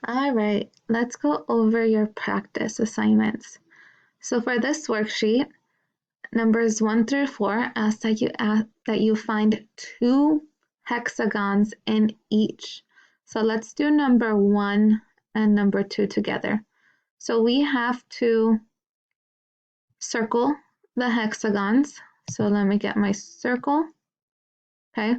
All right, let's go over your practice assignments. So for this worksheet, numbers 1 through 4 ask that you find 2 hexagons in each. So let's do number 1 and number 2 together. So we have to circle the hexagons. So let me get my circle, okay?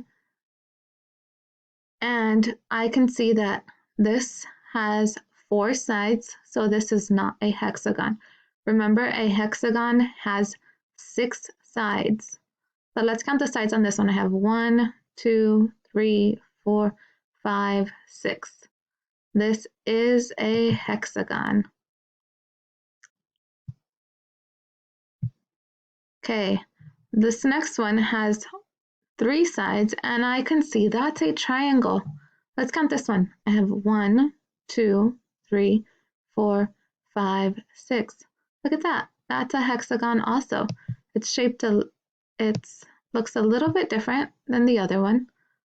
And I can see that this has 4 sides, so this is not a hexagon. Remember, a hexagon has 6 sides. So let's count the sides on this one. I have 1, 2, 3, 4, 5, 6. This is a hexagon. Okay, this next one has 3 sides, and I can see that's a triangle. Let's count this one. I have 1, 2, 3, 4, 5, 6. Look at that. That's a hexagon also. It's shaped looks a little bit different than the other one,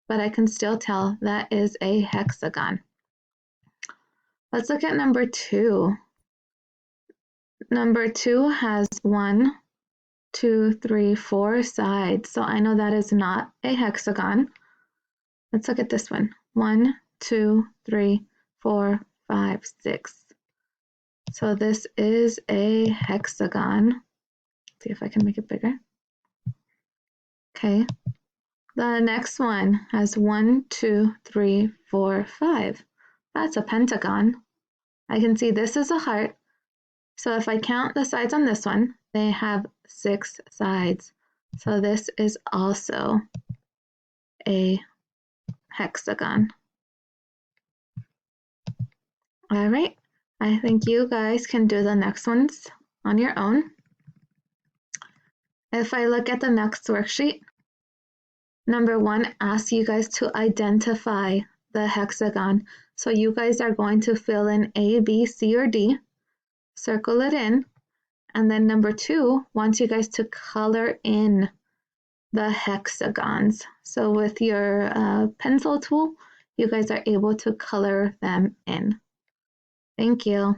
but I can still tell that is a hexagon. Let's look at number 2. Number 2 has 1, 2, 3, 4 sides, so I know that is not a hexagon. Let's look at this one. 1, 2, 3, 4, 5, 6. So this is a hexagon. Let's see if I can make it bigger. Okay. The next one has 1, 2, 3, 4, 5. That's a pentagon. I can see this is a heart. So if I count the sides on this one, they have 6 sides. So this is also a hexagon. All right, I think you guys can do the next ones on your own. If I look at the next worksheet, number 1 asks you guys to identify the hexagon. So you guys are going to fill in A, B, C, or D, circle it in, and then number 2 wants you guys to color in the hexagons. So with your pencil tool, you guys are able to color them in. Thank you.